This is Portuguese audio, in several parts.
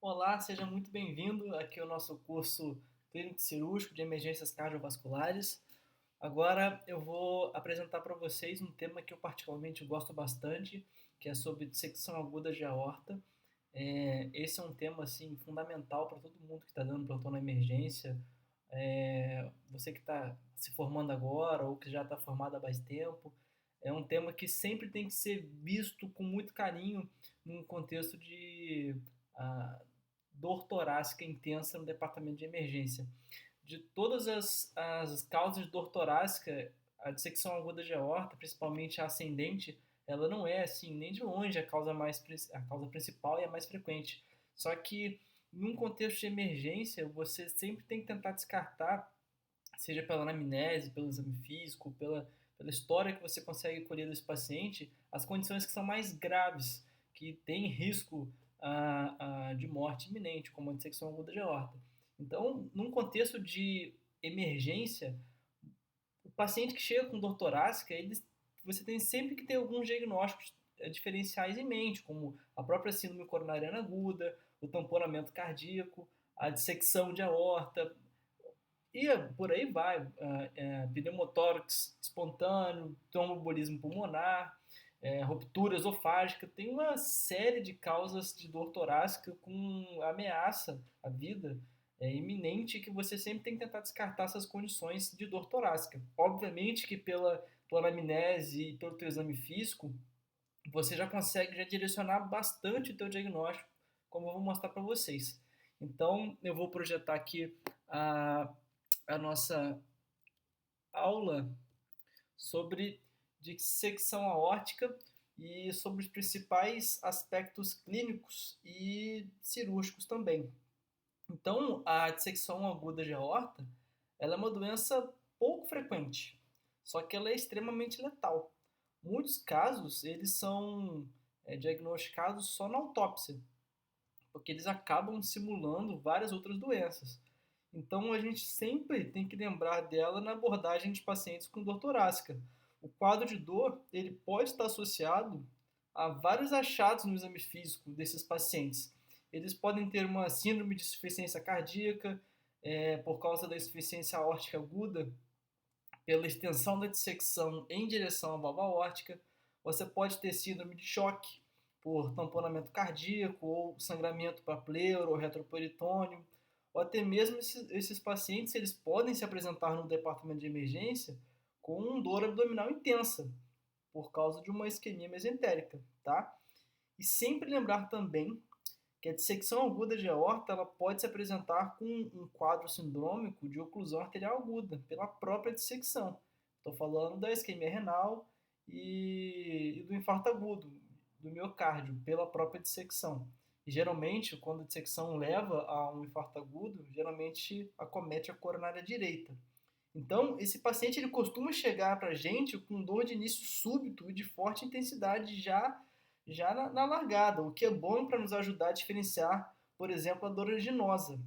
Olá, seja muito bem-vindo aqui ao nosso curso Clínico Cirúrgico de Emergências Cardiovasculares. Agora eu vou apresentar para vocês um tema que eu particularmente gosto bastante, que é sobre dissecção aguda de aorta. Esse é um tema assim fundamental para todo mundo que está dando plantão na emergência. Você que está se formando agora ou que já está formado há mais tempo, é um tema que sempre tem que ser visto com muito carinho num contexto de ah, dor torácica intensa no departamento de emergência. De todas as causas de dor torácica, a dissecção aguda de aorta, principalmente a ascendente, ela não é assim nem de longe a causa principal e a mais frequente. Só que num contexto de emergência, você sempre tem que tentar descartar, seja pela anamnese, pelo exame físico, pela história que você consegue colher desse paciente, as condições que são mais graves, que têm risco de morte iminente, como a dissecção aguda de aorta. Então, num contexto de emergência, o paciente que chega com dor torácica, você tem sempre que ter alguns diagnósticos diferenciais em mente, como a própria síndrome coronariana aguda, o tamponamento cardíaco, a dissecção de aorta, e por aí vai, pneumotórax espontâneo, tromboembolismo pulmonar, ruptura esofágica, tem uma série de causas de dor torácica com ameaça à vida iminente que você sempre tem que tentar descartar essas condições de dor torácica. Obviamente que pela tua anamnese e pelo teu exame físico, você já consegue já direcionar bastante o teu diagnóstico, como eu vou mostrar para vocês. Então, eu vou projetar aqui a, a nossa aula sobre dissecção aórtica e sobre os principais aspectos clínicos e cirúrgicos também. Então, a dissecção aguda de aorta, ela é uma doença pouco frequente, só que ela é extremamente letal. Muitos casos, eles são diagnosticados só na autópsia, porque eles acabam simulando várias outras doenças. Então, a gente sempre tem que lembrar dela na abordagem de pacientes com dor torácica. O quadro de dor, ele pode estar associado a vários achados no exame físico desses pacientes. Eles podem ter uma síndrome de insuficiência cardíaca, por causa da insuficiência aórtica aguda, pela extensão da dissecção em direção à válvula aórtica. Você pode ter síndrome de choque por tamponamento cardíaco ou sangramento para pleuro ou retroperitônio, ou até mesmo esses pacientes eles podem se apresentar no departamento de emergência com dor abdominal intensa por causa de uma isquemia mesentérica, tá? E sempre lembrar também que a dissecção aguda de aorta ela pode se apresentar com um quadro sindrômico de oclusão arterial aguda, pela própria dissecção. Estou falando da isquemia renal e do infarto agudo do miocárdio, pela própria dissecção. E geralmente, quando a dissecção leva a um infarto agudo, geralmente acomete a coronária direita. Então, esse paciente ele costuma chegar para a gente com dor de início súbito e de forte intensidade já na largada, o que é bom para nos ajudar a diferenciar, por exemplo, a dor originosa,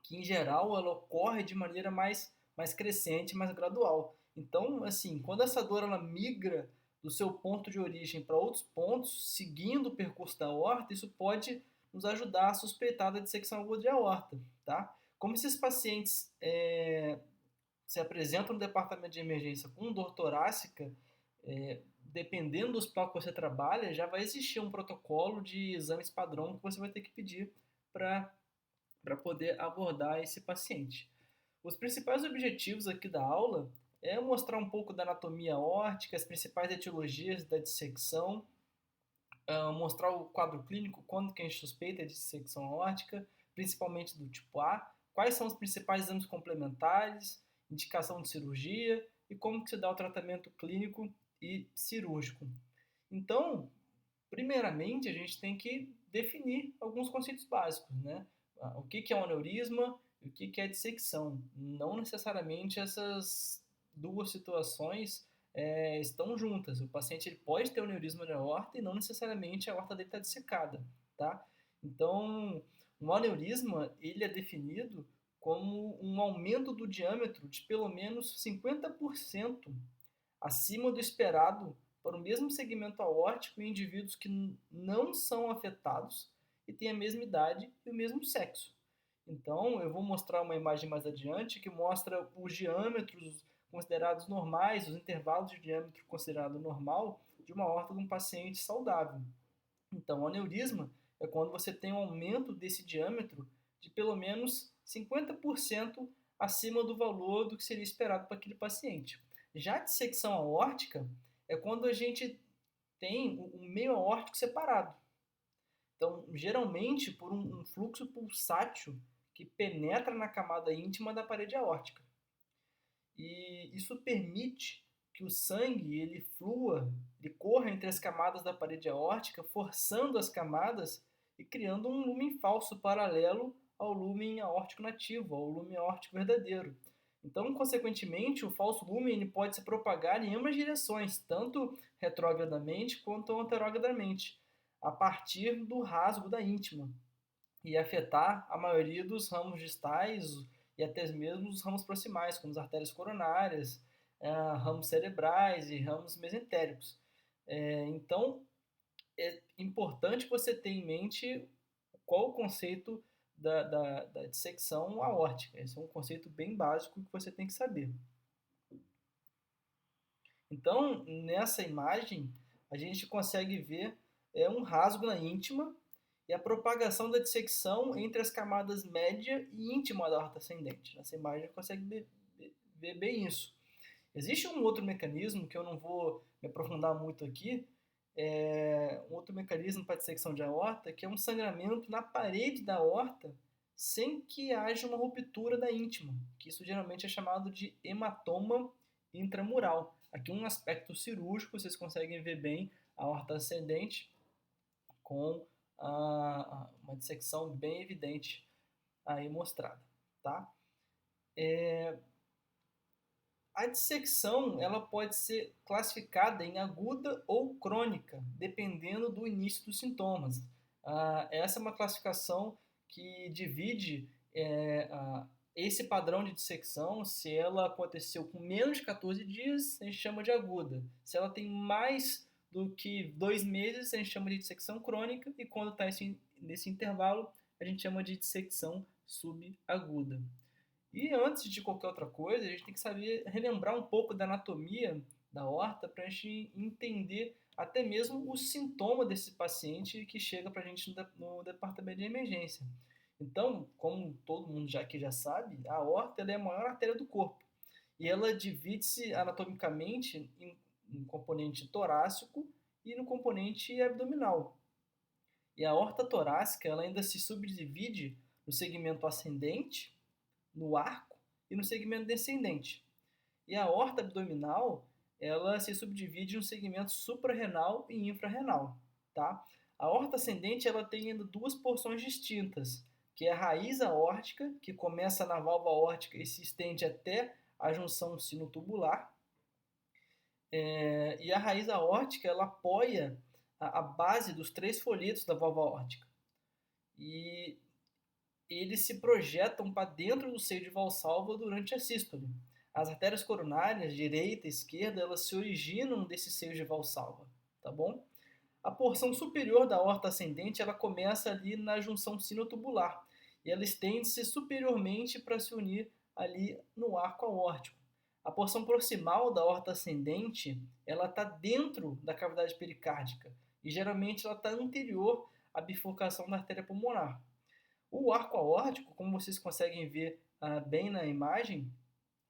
que em geral ela ocorre de maneira mais crescente, mais gradual. Então, assim, quando essa dor ela migra do seu ponto de origem para outros pontos, seguindo o percurso da aorta, isso pode nos ajudar a suspeitar da dissecção aguda de aorta, tá? Como esses pacientes se apresentam no departamento de emergência com dor torácica, dependendo do hospital que você trabalha, já vai existir um protocolo de exames padrão que você vai ter que pedir para poder abordar esse paciente. Os principais objetivos aqui da aula é mostrar um pouco da anatomia aórtica, as principais etiologias da dissecção, mostrar o quadro clínico, quando que a gente suspeita de dissecção aórtica, principalmente do tipo A, quais são os principais exames complementares, indicação de cirurgia e como que se dá o tratamento clínico e cirúrgico. Então, primeiramente, a gente tem que definir alguns conceitos básicos, né? O que é um aneurisma e o que é dissecção. Não necessariamente essas duas situações estão juntas. O paciente ele pode ter um aneurisma de aorta e não necessariamente a aorta dele está dissecada, tá? Então, um aneurisma ele é definido como um aumento do diâmetro de pelo menos 50% acima do esperado para o mesmo segmento aórtico em indivíduos que não são afetados e têm a mesma idade e o mesmo sexo. Então, eu vou mostrar uma imagem mais adiante que mostra os diâmetros considerados normais, os intervalos de diâmetro considerado normal de uma aorta de um paciente saudável. Então, o aneurisma é quando você tem um aumento desse diâmetro de pelo menos 50% acima do valor do que seria esperado para aquele paciente. Já a dissecção aórtica é quando a gente tem o meio aórtico separado. Então, geralmente, por um fluxo pulsátil que penetra na camada íntima da parede aórtica. E isso permite que o sangue ele flua, ele corra entre as camadas da parede aórtica, forçando as camadas e criando um lúmen falso paralelo ao lúmen aórtico nativo, ao lúmen aórtico verdadeiro. Então, consequentemente, o falso lúmen ele pode se propagar em ambas direções, tanto retrogradamente quanto anterogradamente, a partir do rasgo da íntima, e afetar a maioria dos ramos distais e até mesmo os ramos proximais, como as artérias coronárias, ramos cerebrais e ramos mesentéricos. Então, é importante você ter em mente qual o conceito da dissecção aórtica. Esse é um conceito bem básico que você tem que saber. Então, nessa imagem, a gente consegue ver um rasgo na íntima e a propagação da dissecção entre as camadas média e íntima da aorta ascendente. Nessa imagem, a gente consegue ver bem isso. Existe um outro mecanismo que eu não vou me aprofundar muito aqui, um outro mecanismo para dissecção de aorta, que é um sangramento na parede da aorta sem que haja uma ruptura da íntima, que isso geralmente é chamado de hematoma intramural. Aqui um aspecto cirúrgico, vocês conseguem ver bem a aorta ascendente com uma dissecção bem evidente aí mostrada, tá? A dissecção ela pode ser classificada em aguda ou crônica, dependendo do início dos sintomas. Essa é uma classificação que divide esse padrão de dissecção. Se ela aconteceu com menos de 14 dias, a gente chama de aguda. Se ela tem mais do que 2 meses, a gente chama de dissecção crônica. E quando está nesse intervalo, a gente chama de dissecção subaguda. E antes de qualquer outra coisa, a gente tem que saber relembrar um pouco da anatomia da aorta para a gente entender até mesmo o sintoma desse paciente que chega para a gente no departamento de emergência. Então, como todo mundo aqui já sabe, a aorta é a maior artéria do corpo. E ela divide-se anatomicamente em componente torácico e no componente abdominal. E a aorta torácica ela ainda se subdivide no segmento ascendente, no arco e no segmento descendente. E a aorta abdominal, ela se subdivide no segmento suprarrenal e infrarrenal, tá? A aorta ascendente, ela tem ainda duas porções distintas, que é a raiz aórtica, que começa na válvula aórtica e se estende até a junção sinotubular. E a raiz aórtica, ela apoia a base dos 3 folhetos da válvula aórtica. E eles se projetam para dentro do seio de Valsalva durante a sístole. As artérias coronárias, direita e esquerda, elas se originam desse seio de Valsalva, tá bom? A porção superior da aorta ascendente, ela começa ali na junção sinotubular, e ela estende-se superiormente para se unir ali no arco aórtico. A porção proximal da aorta ascendente, ela está dentro da cavidade pericárdica, e geralmente ela está anterior à bifurcação da artéria pulmonar. O arco aórtico, como vocês conseguem ver bem na imagem,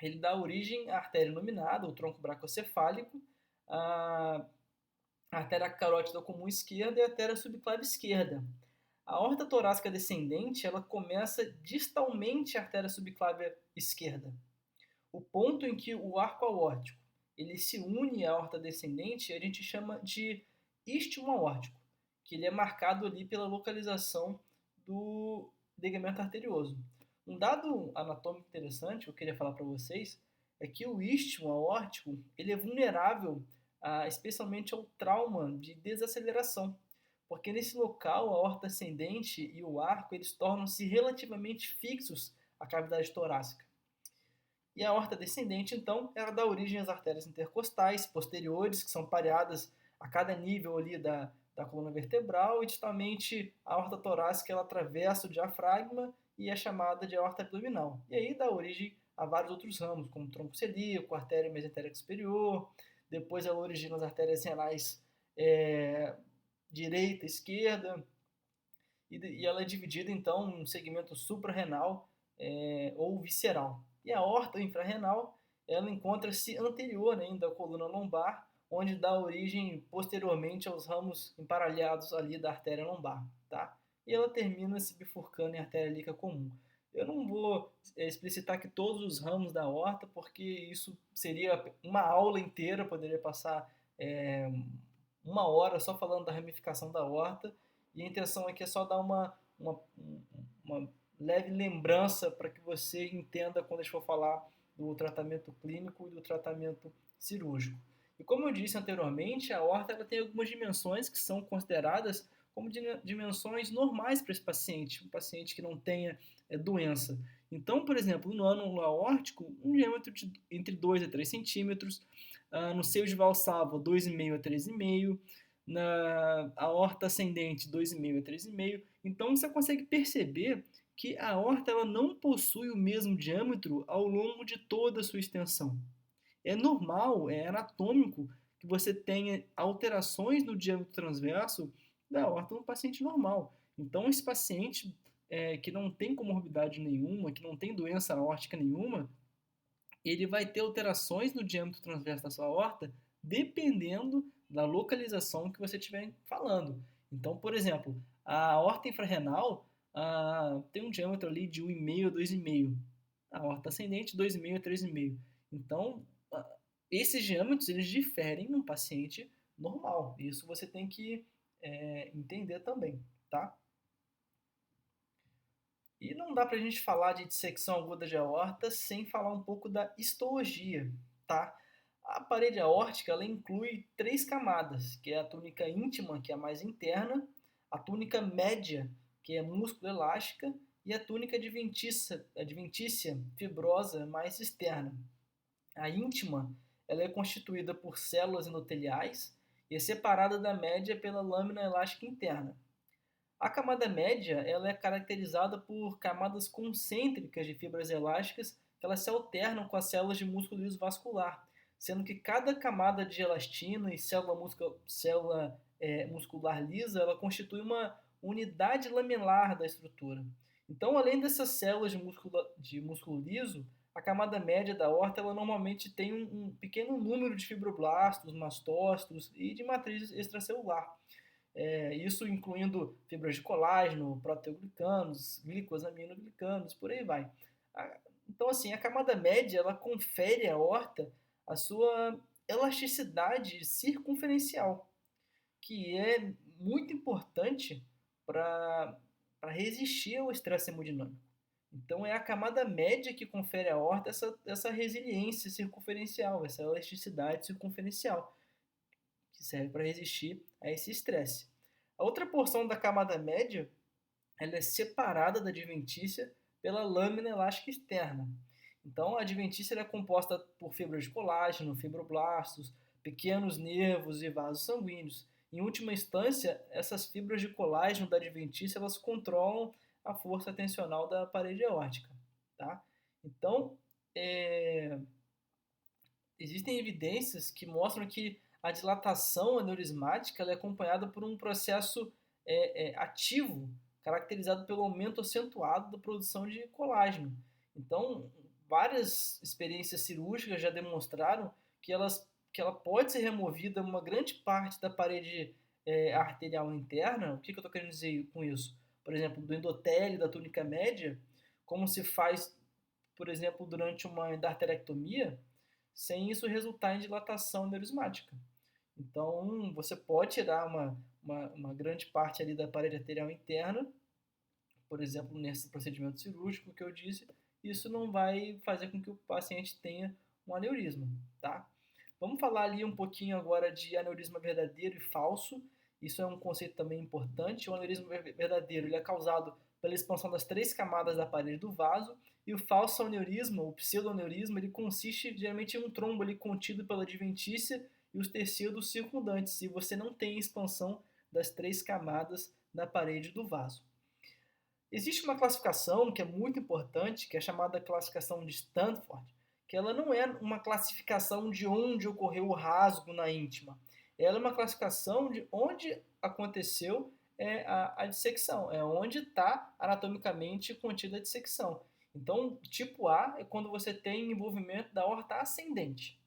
ele dá origem à artéria nominada, o tronco bracocefálico, a artéria carótida comum esquerda e a artéria subclave esquerda. A aorta torácica descendente, ela começa distalmente a artéria subclave esquerda. O ponto em que o arco aórtico ele se une à aorta descendente, a gente chama de istmo aórtico, que ele é marcado ali pela localização do ligamento arterioso. Um dado anatômico interessante que eu queria falar para vocês é que o istmo aórtico ele é vulnerável especialmente ao trauma de desaceleração, porque nesse local a aorta ascendente e o arco eles tornam-se relativamente fixos à cavidade torácica. E a aorta descendente, então, ela dá origem às artérias intercostais posteriores, que são pareadas a cada nível ali da coluna vertebral, e justamente a aorta torácica ela atravessa o diafragma e é chamada de aorta abdominal. E aí dá origem a vários outros ramos, como tronco celíaco, artéria mesentérica superior, depois ela origina as artérias renais direita, esquerda, e ela é dividida então em um segmento suprarrenal ou visceral. E a aorta infrarrenal, ela encontra-se anterior ainda à coluna lombar, onde dá origem posteriormente aos ramos emparelhados ali da artéria lombar, tá? E ela termina se bifurcando em artéria ilíaca comum. Eu não vou explicitar aqui todos os ramos da aorta, porque isso seria uma aula inteira, poderia passar uma hora só falando da ramificação da aorta, e a intenção aqui é só dar uma leve lembrança para que você entenda quando a gente for falar do tratamento clínico e do tratamento cirúrgico. E como eu disse anteriormente, a aorta ela tem algumas dimensões que são consideradas como dimensões normais para esse paciente, um paciente que não tenha doença. Então, por exemplo, no ânulo aórtico, um diâmetro de entre 2 a 3 centímetros, no seio de Valsalva, 2,5 a 3,5, na aorta ascendente, 2,5 a 3,5. Então, você consegue perceber que a aorta ela não possui o mesmo diâmetro ao longo de toda a sua extensão. É normal, é anatômico que você tenha alterações no diâmetro transverso da aorta no paciente normal. Então, esse paciente que não tem comorbidade nenhuma, que não tem doença aórtica nenhuma, ele vai ter alterações no diâmetro transverso da sua aorta dependendo da localização que você estiver falando. Então, por exemplo, a aorta infrarrenal tem um diâmetro ali de 1,5 a 2,5. A aorta ascendente, 2,5 a 3,5. Então, esses diâmetros eles diferem num paciente normal. Isso você tem que entender também, tá? E não dá para a gente falar de dissecção aguda de aorta sem falar um pouco da histologia, tá? A parede aórtica ela inclui 3 camadas, que é a túnica íntima, que é a mais interna, a túnica média, que é músculo elástica, e a túnica adventícia fibrosa mais externa. A íntima ela é constituída por células endoteliais e é separada da média pela lâmina elástica interna. A camada média ela é caracterizada por camadas concêntricas de fibras elásticas que elas se alternam com as células de músculo liso vascular, sendo que cada camada de elastina e célula muscular lisa ela constitui uma unidade laminar da estrutura. Então, além dessas células de músculo liso, a camada média da aorta ela normalmente tem um pequeno número de fibroblastos, mastócitos e de matriz extracelular. Isso incluindo fibras de colágeno, proteoglicanos, glicosaminoglicanos, por aí vai. Então, assim, a camada média ela confere à aorta a sua elasticidade circunferencial, que é muito importante para resistir ao estresse hemodinâmico. Então, é a camada média que confere à aorta essa resiliência circunferencial, essa elasticidade circunferencial, que serve para resistir a esse estresse. A outra porção da camada média ela é separada da adventícia pela lâmina elástica externa. Então, a adventícia é composta por fibras de colágeno, fibroblastos, pequenos nervos e vasos sanguíneos. Em última instância, essas fibras de colágeno da adventícia elas controlam a força tensional da parede aórtica. Tá? Então, existem evidências que mostram que a dilatação aneurismática é acompanhada por um processo ativo, caracterizado pelo aumento acentuado da produção de colágeno. Então, várias experiências cirúrgicas já demonstraram que ela pode ser removida uma grande parte da parede arterial interna. O que eu estou querendo dizer com isso? Por exemplo, do endotélio da túnica média, como se faz, por exemplo, durante uma endarterectomia, sem isso resultar em dilatação aneurismática. Então, você pode tirar uma grande parte ali da parede arterial interna, por exemplo, nesse procedimento cirúrgico que eu disse, isso não vai fazer com que o paciente tenha um aneurisma, tá? Vamos falar ali um pouquinho agora de aneurisma verdadeiro e falso. Isso é um conceito também importante. O aneurisma verdadeiro ele é causado pela expansão das 3 camadas da parede do vaso, e o falso aneurisma, o pseudoaneurisma, ele consiste geralmente em um trombo ali contido pela adventícia e os tecidos circundantes, e você não tem expansão das 3 camadas da parede do vaso. Existe uma classificação que é muito importante, que é chamada classificação de Stanford, que ela não é uma classificação de onde ocorreu o rasgo na íntima. Ela é uma classificação de onde aconteceu a dissecção, é onde está anatomicamente contida a dissecção. Então, tipo A é quando você tem envolvimento da aorta ascendente,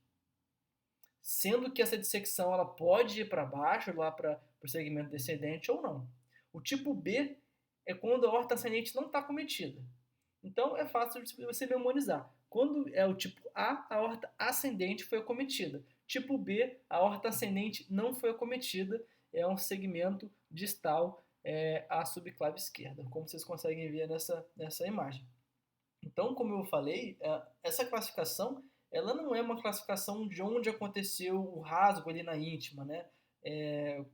sendo que essa dissecção ela pode ir para baixo, lá para o segmento descendente ou não. O tipo B é quando a aorta ascendente não está cometida. Então, é fácil de você memorizar. Quando é o tipo A, a aorta ascendente foi acometida. Tipo B, a aorta ascendente não foi acometida, é um segmento distal à subclave esquerda, como vocês conseguem ver nessa imagem. Então, como eu falei, essa classificação ela não é uma classificação de onde aconteceu o rasgo ali na íntima, né?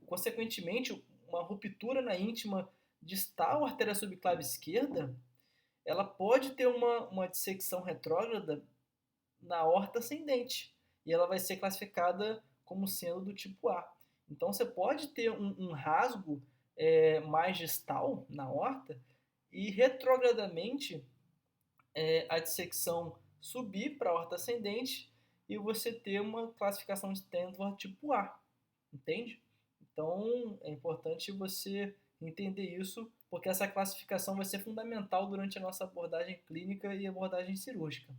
Consequentemente, uma ruptura na íntima distal artéria subclave esquerda, ela pode ter uma dissecção retrógrada na aorta ascendente e ela vai ser classificada como sendo do tipo A. Então, você pode ter um rasgo mais distal na aorta e retrogradamente a dissecção subir para a aorta ascendente e você ter uma classificação de Stanford tipo A, entende? Então, é importante você entender isso, porque essa classificação vai ser fundamental durante a nossa abordagem clínica e abordagem cirúrgica.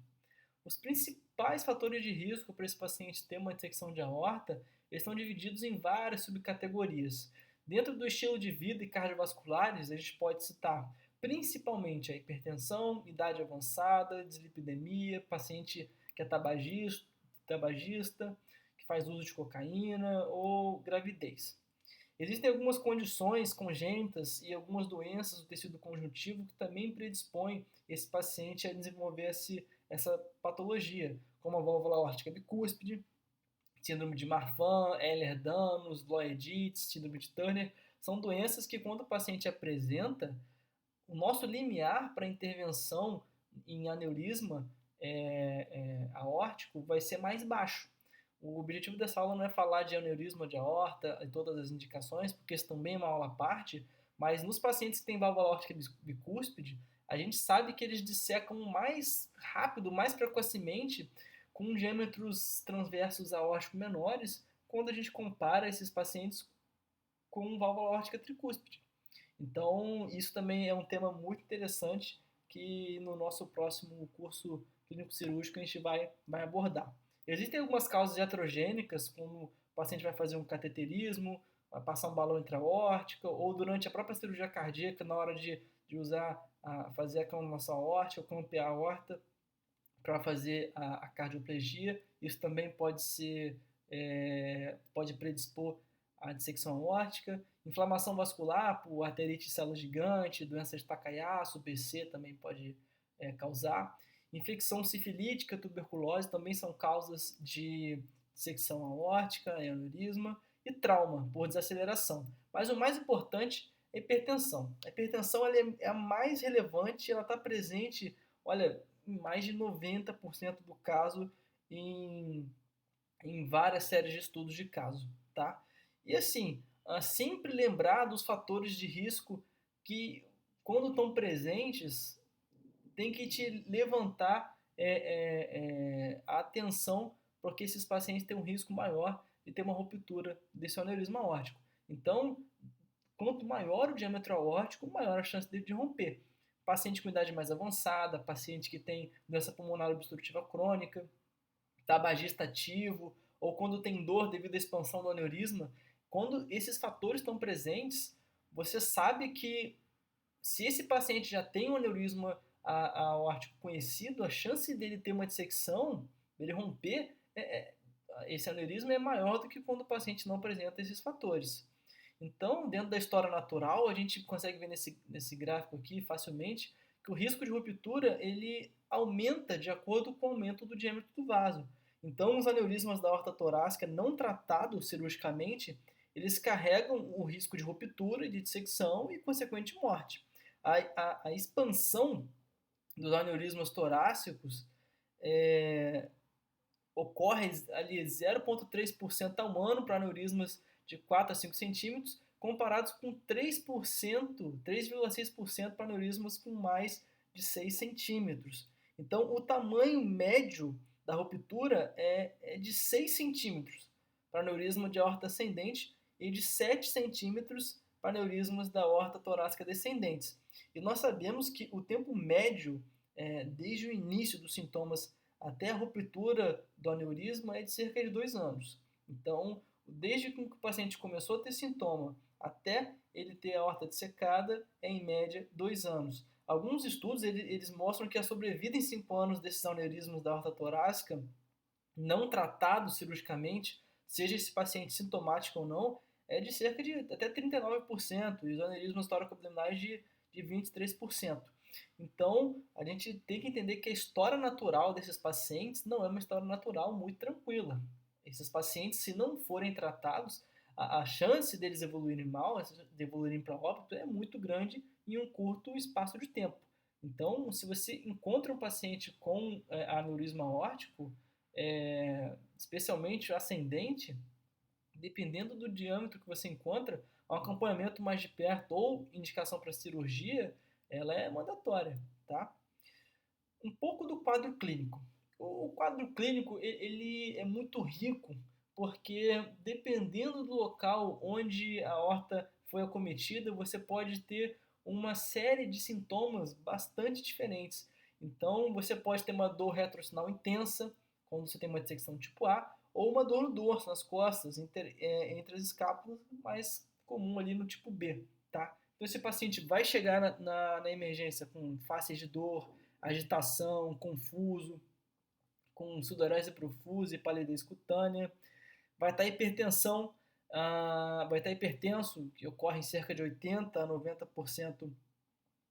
Os principais fatores de risco para esse paciente ter uma dissecção de aorta, eles estão divididos em várias subcategorias. Dentro do estilo de vida e cardiovasculares, a gente pode citar principalmente a hipertensão, idade avançada, dislipidemia, paciente que é tabagista, que faz uso de cocaína ou gravidez. Existem algumas condições congênitas e algumas doenças do tecido conjuntivo que também predispõem esse paciente a desenvolver essa patologia, como a válvula aórtica bicúspide, síndrome de Marfan, Ehlers-Danlos, Loeys-Dietz, síndrome de Turner. São doenças que, quando o paciente apresenta, o nosso limiar para intervenção em aneurisma aórtico vai ser mais baixo. O objetivo dessa aula não é falar de aneurisma de aorta e todas as indicações, porque isso também é uma aula à parte, mas nos pacientes que têm válvula aórtica bicúspide, a gente sabe que eles dissecam mais rápido, mais precocemente, com diâmetros transversos aórticos menores, quando a gente compara esses pacientes com válvula aórtica tricúspide. Então, isso também é um tema muito interessante que no nosso próximo curso clínico cirúrgico a gente vai abordar. Existem algumas causas iatrogênicas, como o paciente vai fazer um cateterismo, vai passar um balão intra-aórtica, ou durante a própria cirurgia cardíaca, na hora de fazer a canulação aórtica, ou clampear a aorta para fazer a cardioplegia. Isso também pode predispor à dissecção aórtica. Inflamação vascular por arterite de célula gigante, doença de Takayasu, BC também pode causar. Infecção sifilítica, tuberculose também são causas de dissecção aórtica, aneurisma e trauma por desaceleração. Mas o mais importante é a hipertensão. A hipertensão ela é a mais relevante, ela está presente, olha, em mais de 90% do caso em várias séries de estudos de caso, tá? E assim, sempre lembrar dos fatores de risco que, quando estão presentes, tem que te levantar a atenção, porque esses pacientes têm um risco maior de ter uma ruptura desse aneurisma aórtico. Então, quanto maior o diâmetro aórtico, maior a chance dele de romper. Paciente com idade mais avançada, paciente que tem doença pulmonar obstrutiva crônica, tabagista ativo, ou quando tem dor devido à expansão do aneurisma, quando esses fatores estão presentes, você sabe que se esse paciente já tem um aneurisma aórtico conhecido, a chance dele ter uma dissecção, dele romper, esse aneurisma é maior do que quando o paciente não apresenta esses fatores. Então, dentro da história natural, a gente consegue ver nesse gráfico aqui facilmente que o risco de ruptura ele aumenta de acordo com o aumento do diâmetro do vaso. Então, os aneurismas da aorta torácica não tratados cirurgicamente, eles carregam o risco de ruptura, de dissecção e consequente morte. A expansão dos aneurismas torácicos ocorre ali 0,3% ao ano para aneurismas de 4 a 5 centímetros, comparados com 3,6% para aneurismas com mais de 6 centímetros. Então, o tamanho médio da ruptura é de 6 centímetros para aneurisma de aorta ascendente e de 7 centímetros para aneurismas da aorta torácica descendentes. E nós sabemos que o tempo médio, desde o início dos sintomas até a ruptura do aneurisma, é de cerca de 2 anos. Então, desde que o paciente começou a ter sintoma até ele ter a aorta dissecada, é em média 2 anos. Alguns estudos eles mostram que a sobrevida em 5 anos desses aneurismas da aorta torácica, não tratados cirurgicamente, seja esse paciente sintomático ou não, é de cerca de até 39%, e os aneurismas tóraco-abdominais de 23%. Então, a gente tem que entender que a história natural desses pacientes não é uma história natural muito tranquila. Esses pacientes, se não forem tratados, a chance deles evoluírem mal, de evoluírem para óbito, é muito grande em um curto espaço de tempo. Então, se você encontra um paciente com aneurisma aórtico, especialmente ascendente, dependendo do diâmetro que você encontra, um acompanhamento mais de perto ou indicação para cirurgia, ela é mandatória, tá? Um pouco do quadro clínico. O quadro clínico ele é muito rico porque dependendo do local onde a aorta foi acometida, você pode ter uma série de sintomas bastante diferentes. Então, você pode ter uma dor retrocinal intensa, quando você tem uma dissecção tipo A, ou uma dor no dorso, nas costas, entre as escápulas, mais comum ali no tipo B, tá? Então, esse paciente vai chegar na emergência com faces de dor, agitação, confuso, com sudorese profusa e palidez cutânea. Vai estar hipertensão, vai estar hipertenso, que ocorre em cerca de 80 a 90%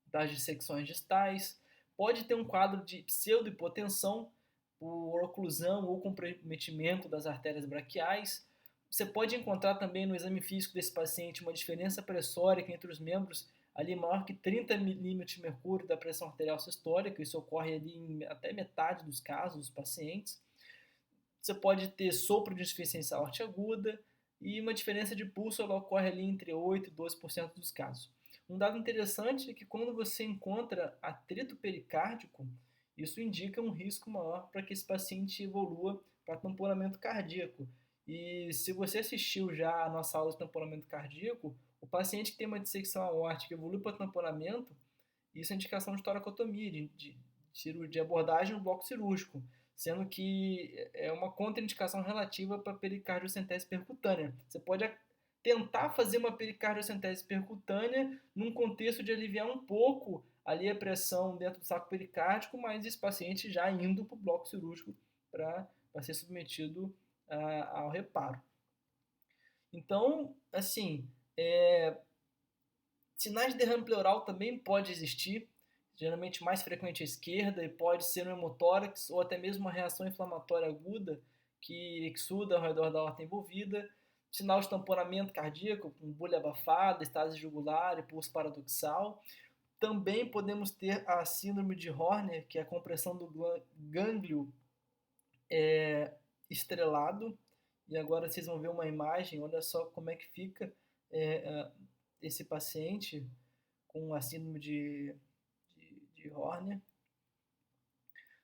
das dissecções distais. Pode ter um quadro de pseudohipotensão por oclusão ou comprometimento das artérias braquiais. Você pode encontrar também no exame físico desse paciente uma diferença pressórica entre os membros ali maior que 30 milímetros de mercúrio da pressão arterial sistólica. Isso ocorre ali em até metade dos casos dos pacientes. Você pode ter sopro de insuficiência aórtica aguda e uma diferença de pulso ela ocorre ali entre 8 e 12% dos casos. Um dado interessante é que quando você encontra atrito pericárdico, isso indica um risco maior para que esse paciente evolua para tamponamento cardíaco. E se você assistiu já a nossa aula de tamponamento cardíaco, o paciente que tem uma dissecção aórtica e evolui para tamponamento, isso é indicação de toracotomia, de abordagem no bloco cirúrgico, sendo que é uma contraindicação relativa para pericardiocentese percutânea. Você pode tentar fazer uma pericardiocentese percutânea num contexto de aliviar um pouco ali a pressão dentro do saco pericárdico, mas esse paciente já indo para o bloco cirúrgico para ser submetido ao reparo. Então, assim, sinais de derrame pleural também pode existir, geralmente mais frequente à esquerda, e pode ser um hemotórax ou até mesmo uma reação inflamatória aguda que exuda ao redor da aorta envolvida. Sinal de tamponamento cardíaco, com bolha abafada, estase jugular e pulso paradoxal. Também podemos ter a síndrome de Horner, que é a compressão do gânglio estrelado. E agora vocês vão ver uma imagem, olha só como é que fica esse paciente com a síndrome de Horner.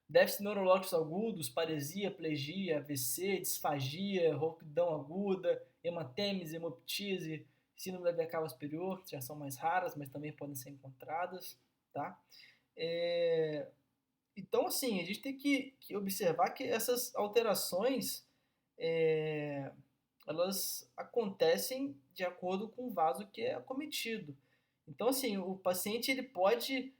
Déficit neurológicos agudos, paresia, plegia, AVC, disfagia, rouquidão aguda, hematêmese, hemoptise, síndrome da via cava superior, que já são mais raras, mas também podem ser encontradas, tá? Então, assim, a gente tem que observar que essas alterações, elas acontecem de acordo com o vaso que é acometido. Então, assim, o paciente ele pode,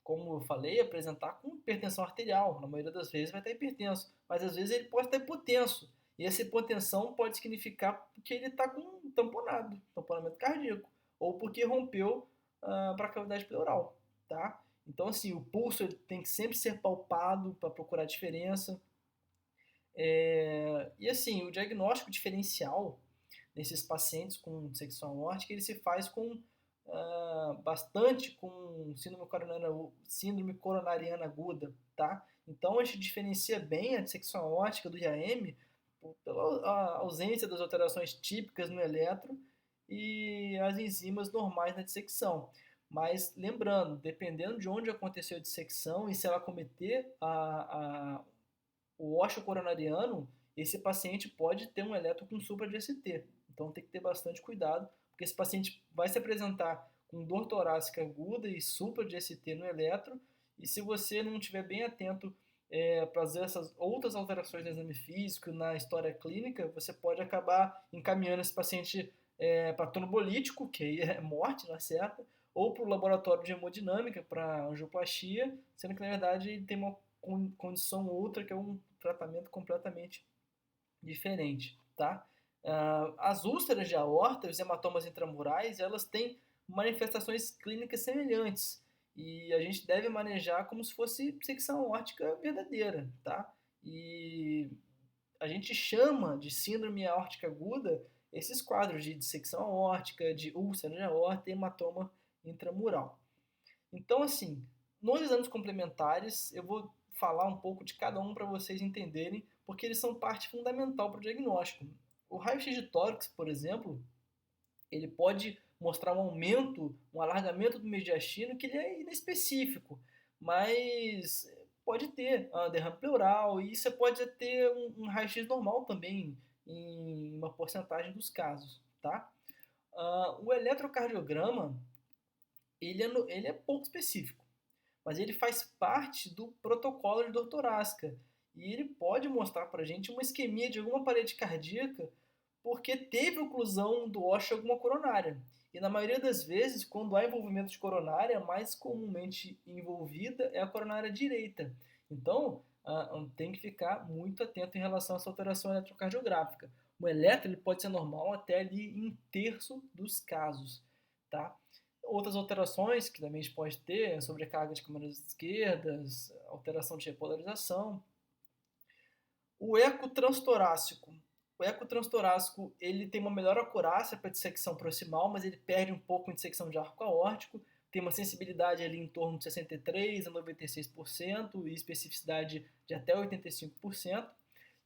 como eu falei, apresentar com hipertensão arterial. Na maioria das vezes vai estar hipertenso, mas às vezes ele pode estar hipotenso. E essa hipotensão pode significar que ele está com tamponamento cardíaco, ou porque rompeu para a cavidade pleural, tá? Então, assim, o pulso ele tem que sempre ser palpado para procurar diferença. E, assim, o diagnóstico diferencial nesses pacientes com dissecção aórtica, ele se faz com bastante com síndrome coronariana aguda, tá? Então, a gente diferencia bem a dissecção aórtica do IAM pela ausência das alterações típicas no eletro e as enzimas normais na dissecção. Mas lembrando, dependendo de onde aconteceu a dissecção e se ela cometer o ósseo coronariano, esse paciente pode ter um eletro com supra de ST. Então tem que ter bastante cuidado, porque esse paciente vai se apresentar com dor torácica aguda e supra de ST no eletro, e se você não estiver bem atento para fazer essas outras alterações no exame físico, na história clínica, você pode acabar encaminhando esse paciente para trombolítico, que aí é morte, na certa, ou para o laboratório de hemodinâmica, para angioplastia, sendo que na verdade ele tem uma condição outra, que é um tratamento completamente diferente, tá? As úlceras de aorta, os hematomas intramurais, elas têm manifestações clínicas semelhantes e a gente deve manejar como se fosse dissecção aórtica verdadeira, tá? E a gente chama de síndrome aórtica aguda esses quadros de dissecção aórtica, de úlcera de aorta e hematoma intramural. Então, assim, nos exames complementares, eu vou falar um pouco de cada um para vocês entenderem, porque eles são parte fundamental para o diagnóstico. O raio-x de tórax, por exemplo, ele pode mostrar um aumento, um alargamento do mediastino que ele é inespecífico, mas pode ter derrame pleural e isso pode ter um raio-x normal também em uma porcentagem dos casos, tá? O eletrocardiograma, ele é pouco específico, mas ele faz parte do protocolo de dor torácica e ele pode mostrar para a gente uma isquemia de alguma parede cardíaca porque teve oclusão do ósseo alguma coronária. E na maioria das vezes, quando há envolvimento de coronária, a mais comumente envolvida é a coronária direita. Então, tem que ficar muito atento em relação a essa alteração eletrocardiográfica. O eletro ele pode ser normal até ali em 1/3 dos casos, tá? Outras alterações que também a gente pode ter, sobrecarga de câmaras esquerdas, alteração de repolarização. O eco transtorácico. O eco transtorácico ele tem uma melhor acurácia para dissecção proximal, mas ele perde um pouco em dissecção de arco aórtico. Tem uma sensibilidade ali em torno de 63% a 96% e especificidade de até 85%.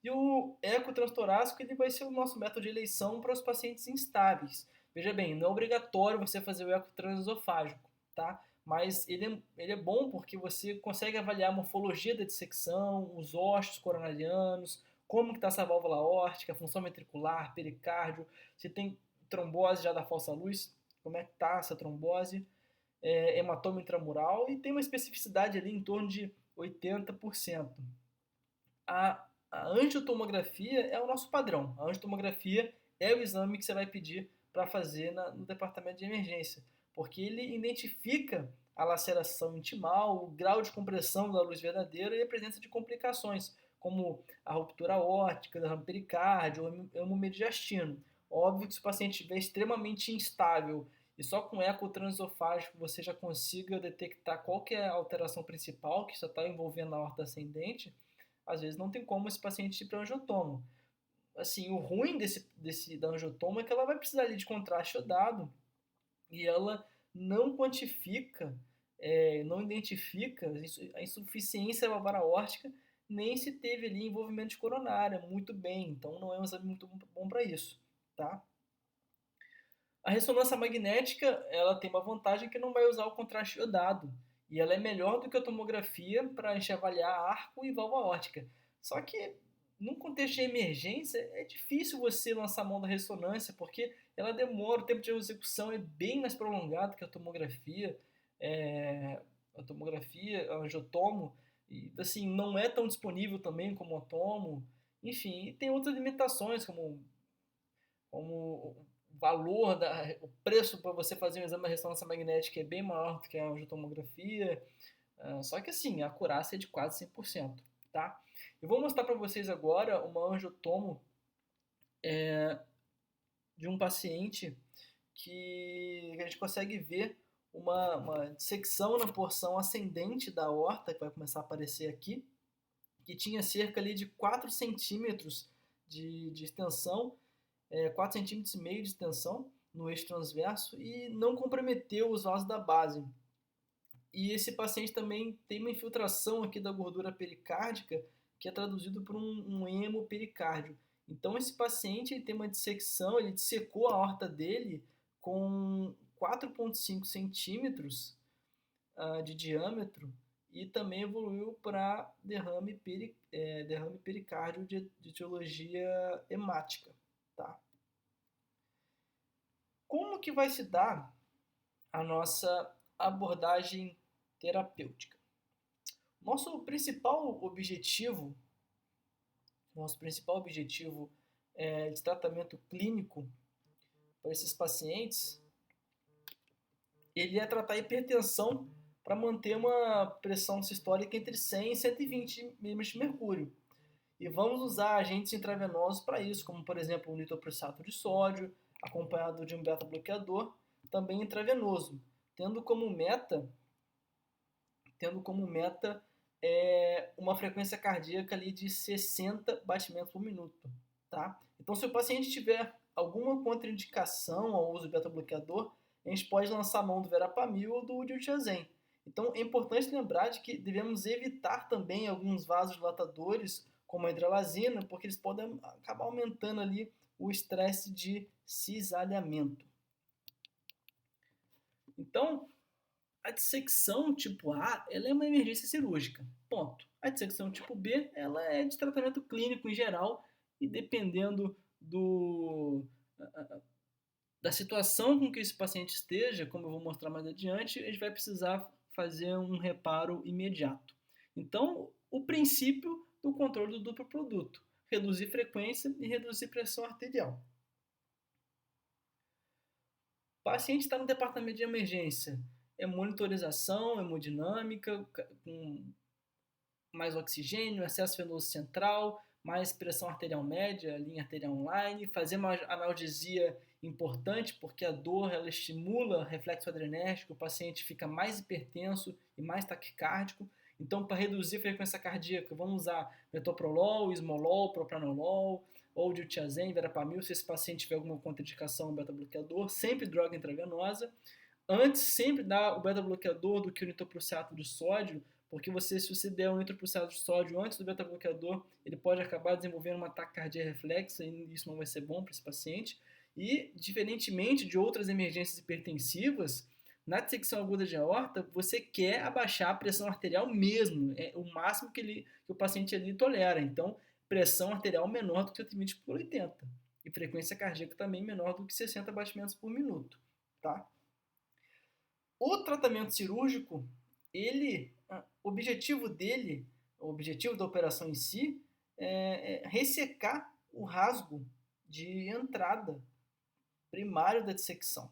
E o eco transtorácico ele vai ser o nosso método de eleição para os pacientes instáveis. Veja bem, não é obrigatório você fazer o eco transesofágico, tá? Mas ele é bom porque você consegue avaliar a morfologia da dissecção, os ossos coronarianos, como está essa válvula aórtica, função ventricular, pericárdio, se tem trombose já da falsa luz, como é que está essa trombose, hematoma intramural e tem uma especificidade ali em torno de 80%. A angiotomografia é o nosso padrão. A angiotomografia é o exame que você vai pedir para fazer no departamento de emergência, porque ele identifica a laceração intimal, o grau de compressão da luz verdadeira e a presença de complicações, como a ruptura aórtica, derrame pericárdio ou hemomediastino. Óbvio que se o paciente estiver extremamente instável e só com eco transesofágico você já consiga detectar qual que é a alteração principal que só está envolvendo a aorta ascendente, às vezes não tem como esse paciente ir para angiotomo. Assim, o ruim da angiotomo é que ela vai precisar ali de contraste iodado e ela não quantifica, não identifica a insuficiência valvar aórtica, nem se teve ali envolvimento de coronária muito bem, então não é um exame muito bom para isso, tá? A ressonância magnética, ela tem uma vantagem que não vai usar o contraste iodado, e ela é melhor do que a tomografia para a gente avaliar arco e válvula aórtica. Só que, num contexto de emergência, é difícil você lançar a mão da ressonância, porque ela demora, o tempo de execução é bem mais prolongado que a tomografia, a angiotomo, e assim, não é tão disponível também como a tomo, enfim, e tem outras limitações, como o valor, o preço para você fazer um exame de ressonância magnética é bem maior do que a angiotomografia, só que assim, a acurácia é de quase 100%, tá? Eu vou mostrar para vocês agora uma angiotomo de um paciente que a gente consegue ver uma dissecção na porção ascendente da aorta, que vai começar a aparecer aqui, que tinha cerca ali de 4 centímetros de extensão, 4,5 centímetros de extensão no eixo transverso e não comprometeu os vasos da base. E esse paciente também tem uma infiltração aqui da gordura pericárdica que é traduzido por um hemopericárdio. Então, esse paciente ele tem uma dissecção, ele dissecou a aorta dele com 4,5 centímetros de diâmetro e também evoluiu para derrame pericárdio de etiologia hemática. Tá? Como que vai se dar a nossa abordagem terapêutica? Nosso principal objetivo de tratamento clínico para esses pacientes, ele é tratar a hipertensão para manter uma pressão sistólica entre 100 e 120 milímetros de mercúrio. E vamos usar agentes intravenosos para isso, como por exemplo o nitroprusato de sódio, acompanhado de um beta-bloqueador, também intravenoso, tendo como meta uma frequência cardíaca ali de 60 batimentos por minuto. Tá? Então, se o paciente tiver alguma contraindicação ao uso do beta-bloqueador, a gente pode lançar a mão do verapamil ou do diltiazem. Então, é importante lembrar de que devemos evitar também alguns vasodilatadores, como a hidralazina, porque eles podem acabar aumentando ali o estresse de cisalhamento. Então, a dissecção tipo A, ela é uma emergência cirúrgica, ponto. A dissecção tipo B, ela é de tratamento clínico em geral e dependendo da situação com que esse paciente esteja, como eu vou mostrar mais adiante, a gente vai precisar fazer um reparo imediato. Então, o princípio do controle do duplo produto, reduzir frequência e reduzir pressão arterial. O paciente está no departamento de emergência, é monitorização hemodinâmica, com mais oxigênio, acesso venoso central, mais pressão arterial média, linha arterial online, fazer uma analgesia importante, porque a dor ela estimula reflexo adrenérgico, o paciente fica mais hipertenso e mais taquicárdico. Então, para reduzir a frequência cardíaca, vamos usar metoprolol, esmolol, propranolol, ou diltiazem, verapamil, se esse paciente tiver alguma contraindicação beta-bloqueador, sempre droga intravenosa. Antes, sempre dá o beta-bloqueador do que o nitroprusato de sódio, porque se você der um nitroprusato de sódio antes do beta-bloqueador, ele pode acabar desenvolvendo uma taquicardia reflexa e isso não vai ser bom para esse paciente. E, diferentemente de outras emergências hipertensivas, na dissecção aguda de aorta, você quer abaixar a pressão arterial mesmo, é o máximo que o paciente ali tolera. Então, pressão arterial menor do que 120 por 80 e frequência cardíaca também menor do que 60 batimentos por minuto. Tá? O tratamento cirúrgico, o objetivo da operação em si, é ressecar o rasgo de entrada primário da dissecção.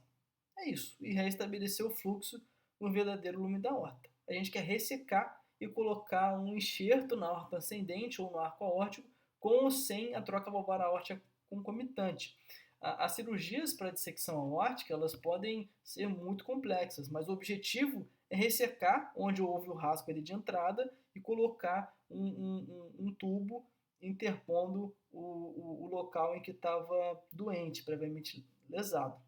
É isso, e restabelecer o fluxo no verdadeiro lume da aorta. A gente quer ressecar e colocar um enxerto na aorta ascendente ou no arco aórtico, com ou sem a troca valvar aórtica concomitante. As cirurgias para dissecção aórtica, elas podem ser muito complexas, mas o objetivo é ressecar onde houve o rasgo ali de entrada e colocar um tubo interpondo o local em que estava doente, previamente lesado.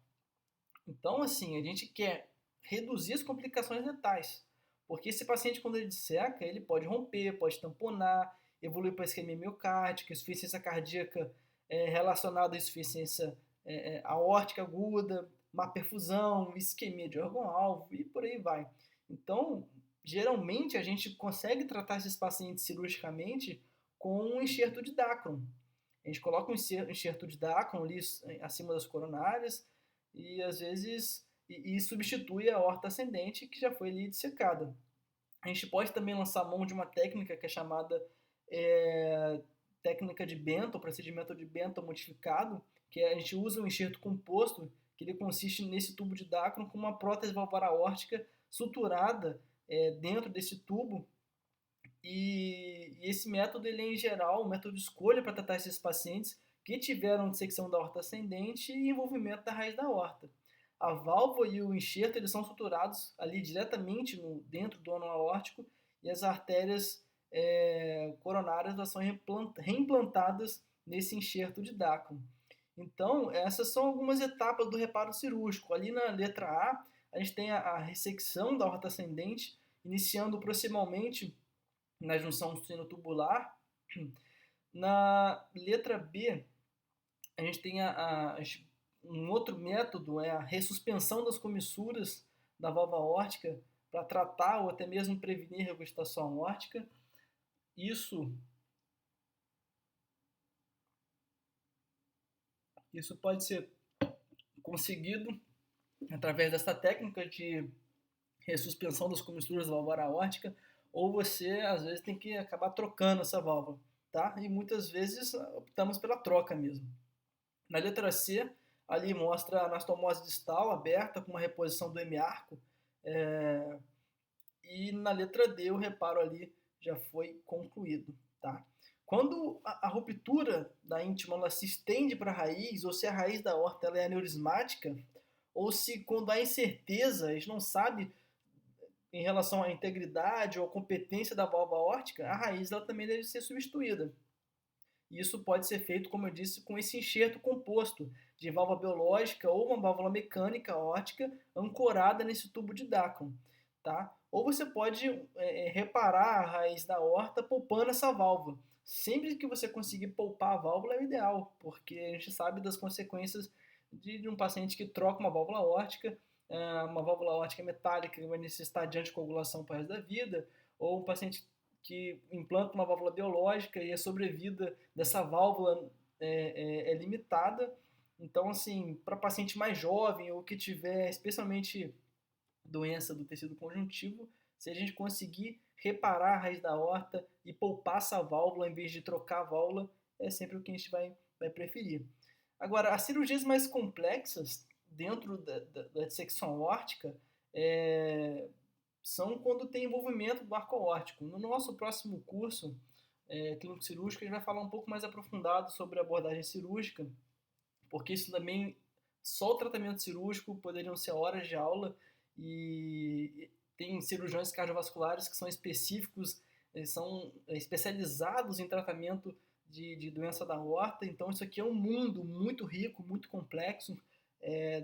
Então, assim, a gente quer reduzir as complicações letais, porque esse paciente, quando ele disseca, ele pode romper, pode tamponar, evoluir para isquemia miocárdica, insuficiência cardíaca relacionada à insuficiência aórtica aguda, má perfusão, isquemia de órgão-alvo e por aí vai. Então, geralmente a gente consegue tratar esses pacientes cirurgicamente com um enxerto de Dacron. A gente coloca um enxerto de Dacron ali acima das coronárias e às vezes substitui a aorta ascendente que já foi ali dissecada. A gente pode também lançar mão de uma técnica que é chamada técnica de Bento, procedimento de Bento modificado, que a gente usa um enxerto composto, que ele consiste nesse tubo de Dacron com uma prótese valvar aórtica suturada dentro desse tubo. E esse método, ele é, em geral, um método de escolha para tratar esses pacientes que tiveram dissecção da aorta ascendente e envolvimento da raiz da aorta. A válvula e o enxerto eles são suturados ali diretamente dentro do ânus aórtico e as artérias coronárias elas são reimplantadas nesse enxerto de Dacron. Então, essas são algumas etapas do reparo cirúrgico. Ali na letra A gente tem a ressecção da aorta ascendente, iniciando proximalmente na junção sinotubular. Na letra B, a gente tem um outro método, é a ressuspensão das comissuras da válvula aórtica para tratar ou até mesmo prevenir regurgitação aórtica. Isso pode ser conseguido através dessa técnica de ressuspensão das comissuras da válvula aórtica, ou você às vezes tem que acabar trocando essa válvula, tá? E muitas vezes optamos pela troca mesmo. Na letra C, ali mostra a anastomose distal aberta com uma reposição do hemiarco, e na letra D o reparo ali já foi concluído, tá? Quando a ruptura da íntima ela se estende para a raiz, ou se a raiz da aorta ela é aneurismática, ou se quando há incerteza, a gente não sabe em relação à integridade ou à competência da válvula aórtica, a raiz ela também deve ser substituída. E isso pode ser feito, como eu disse, com esse enxerto composto de válvula biológica ou uma válvula mecânica aórtica ancorada nesse tubo de Dacron, tá? Ou você pode reparar a raiz da aorta poupando essa válvula. Sempre que você conseguir poupar a válvula é o ideal, porque a gente sabe das consequências de um paciente que troca uma válvula aórtica metálica que vai necessitar de anticoagulação para o resto da vida, ou um paciente que implanta uma válvula biológica e a sobrevida dessa válvula é limitada. Então, assim, para paciente mais jovem ou que tiver especialmente doença do tecido conjuntivo, se a gente conseguir reparar a raiz da aorta e poupar essa válvula em vez de trocar a válvula, é sempre o que a gente vai preferir. Agora, as cirurgias mais complexas dentro da dissecção aórtica são quando tem envolvimento do arco aórtico. No nosso próximo curso clínico cirúrgico, a gente vai falar um pouco mais aprofundado sobre a abordagem cirúrgica, porque isso também, só o tratamento cirúrgico poderiam ser horas de aula, e tem cirurgiões cardiovasculares que são específicos, são especializados em tratamento de doença da aorta. Então isso aqui é um mundo muito rico, muito complexo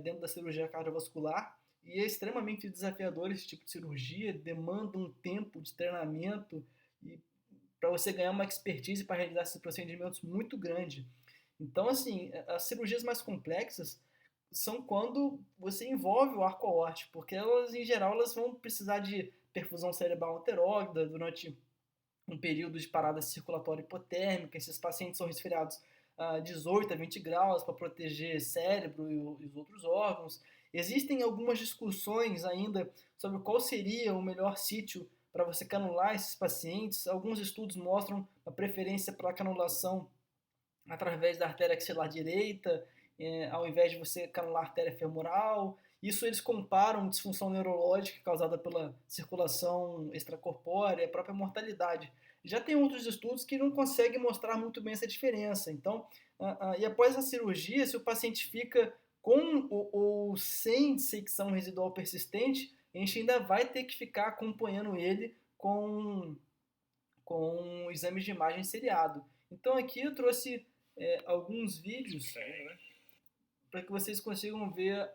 dentro da cirurgia cardiovascular, e é extremamente desafiador esse tipo de cirurgia, demanda um tempo de treinamento e para você ganhar uma expertise para realizar esses procedimentos muito grande. Então, assim, as cirurgias mais complexas são quando você envolve o arco aórtico, porque elas, em geral, elas vão precisar de perfusão cerebral anterógrada durante um período de parada circulatória hipotérmica. Esses pacientes são resfriados a 18 a 20 graus para proteger cérebro e os outros órgãos. Existem algumas discussões ainda sobre qual seria o melhor sítio para você canular esses pacientes. Alguns estudos mostram a preferência para a canulação através da artéria axilar direita, ao invés de você canular a artéria femoral. Isso eles comparam disfunção neurológica causada pela circulação extracorpórea, a própria mortalidade. Já tem outros estudos que não conseguem mostrar muito bem essa diferença. Então, e após a cirurgia, se o paciente fica com ou sem dissecção residual persistente, a gente ainda vai ter que ficar acompanhando ele com exames de imagem seriado. Então aqui eu trouxe alguns vídeos para que vocês consigam ver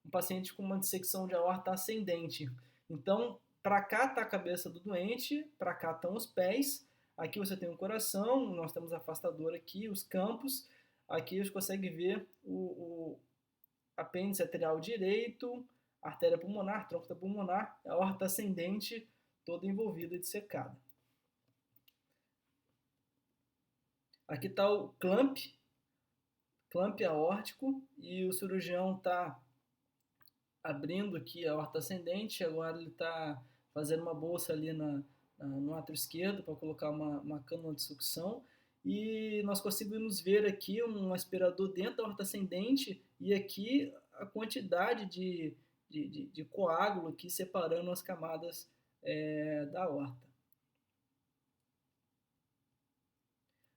um paciente com uma dissecção de aorta ascendente. Então, para cá está a cabeça do doente, para cá estão os pés, aqui você tem o coração, nós temos a afastadora aqui, os campos, aqui você consegue ver o apêndice arterial direito, artéria pulmonar, tronco da pulmonar, a aorta ascendente toda envolvida e dissecada. Aqui está o clamp aórtico, e o cirurgião está abrindo aqui a aorta ascendente. Agora ele está fazendo uma bolsa ali no átrio esquerdo para colocar uma cânula de sucção, e nós conseguimos ver aqui um aspirador dentro da aorta ascendente, e aqui a quantidade de coágulo aqui separando as camadas da aorta.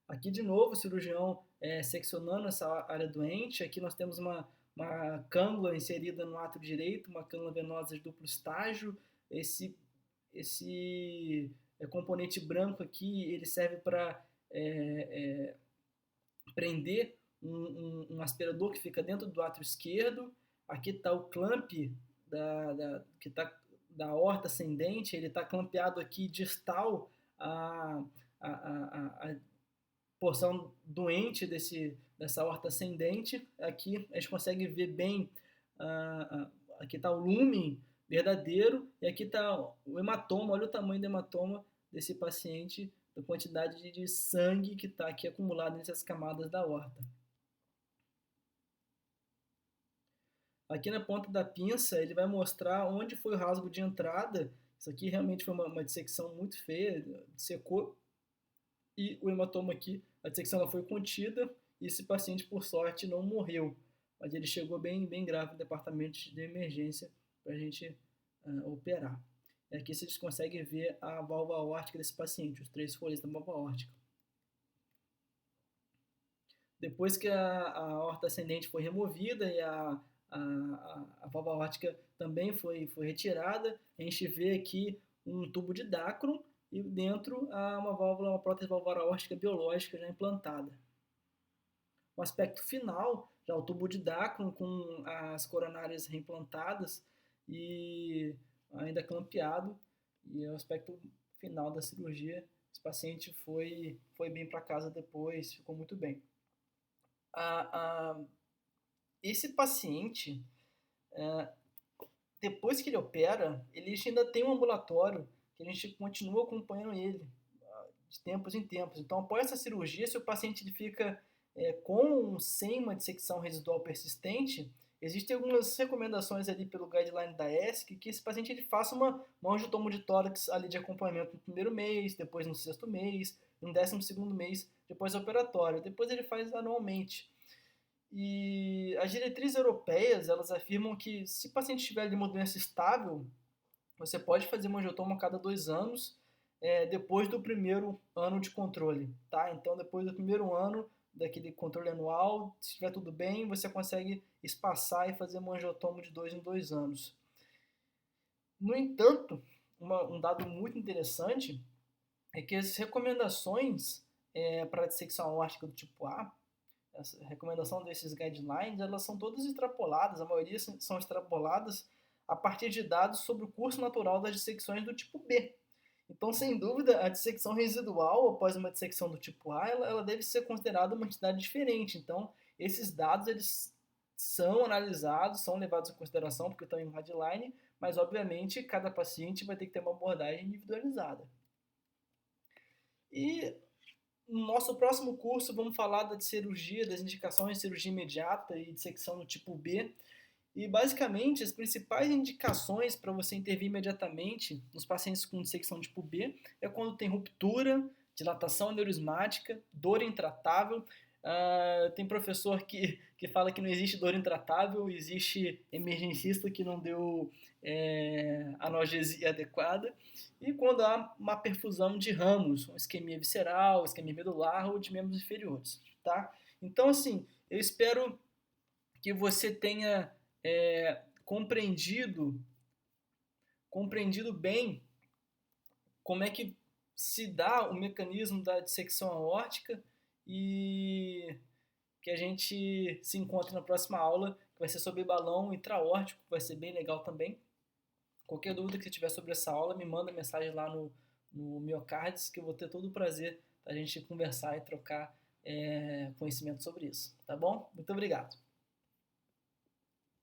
Aqui de novo o cirurgião seccionando essa área doente. Aqui nós temos uma cânula inserida no átrio direito, uma cânula venosa de duplo estágio. Esse componente branco aqui, ele serve para prender um aspirador que fica dentro do átrio esquerdo. Aqui está o clamp da aorta ascendente, ele está clampeado aqui distal a porção doente dessa aorta ascendente. Aqui a gente consegue ver bem, aqui está o lumen verdadeiro e aqui está o hematoma. Olha o tamanho do hematoma desse paciente, a quantidade de sangue que está aqui acumulado nessas camadas da aorta. Aqui na ponta da pinça ele vai mostrar onde foi o rasgo de entrada. Isso aqui realmente foi uma dissecção muito feia, secou, e o hematoma aqui, a dissecção ela foi contida, e esse paciente, por sorte, não morreu, mas ele chegou bem grave no departamento de emergência para a gente operar. E aqui vocês conseguem ver a válvula aórtica desse paciente, os 3 folhas da válvula aórtica. Depois que a aorta ascendente foi removida e a válvula aórtica também foi retirada, a gente vê aqui um tubo de Dacron e dentro há uma prótese valvar aórtica biológica já implantada. O aspecto final, já o tubo de Dacron com as coronárias reimplantadas e ainda clampeado, e o aspecto final da cirurgia. Esse paciente foi bem para casa depois, ficou muito bem. Esse paciente, depois que ele opera, ele ainda tem um ambulatório que a gente continua acompanhando ele de tempos em tempos. Então, após essa cirurgia, se o paciente ele fica com ou sem uma dissecção residual persistente, existem algumas recomendações ali pelo guideline da ESC que esse paciente ele faça uma angiotomo de tórax ali de acompanhamento no primeiro mês, depois no 6º mês, no 12º mês, depois operatório. Depois ele faz anualmente. E as diretrizes europeias, elas afirmam que se o paciente tiver ali uma doença estável, você pode fazer uma angiotomo a cada 2 anos, depois do primeiro ano de controle, tá? Então, depois do primeiro ano daquele controle anual, se estiver tudo bem, você consegue espaçar e fazer uma angiotomo de 2 em 2 anos. No entanto, um dado muito interessante é que as recomendações para a dissecção aórtica do tipo A, a recomendação desses guidelines, elas são todas extrapoladas, a maioria são extrapoladas a partir de dados sobre o curso natural das dissecções do tipo B. Então, sem dúvida, a dissecção residual após uma dissecção do tipo A, ela deve ser considerada uma entidade diferente. Então, esses dados eles são analisados, são levados em consideração porque estão em guideline, mas obviamente cada paciente vai ter que ter uma abordagem individualizada. E no nosso próximo curso vamos falar da cirurgia, das indicações de cirurgia imediata e dissecção do tipo B. E basicamente as principais indicações para você intervir imediatamente nos pacientes com dissecção tipo B é quando tem ruptura, dilatação aneurismática, dor intratável. Tem professor que fala que não existe dor intratável, existe emergencista que não deu analgesia adequada. E quando há uma perfusão de ramos, uma isquemia visceral, isquemia medular ou de membros inferiores, tá? Então, assim, eu espero que você tenha compreendido bem como é que se dá o mecanismo da dissecção aórtica e que a gente se encontre na próxima aula, que vai ser sobre balão intraórtico, que vai ser bem legal também. Qualquer dúvida que você tiver sobre essa aula, me manda mensagem lá no Miocards, que eu vou ter todo o prazer da gente conversar e trocar conhecimento sobre isso, tá bom? Muito obrigado.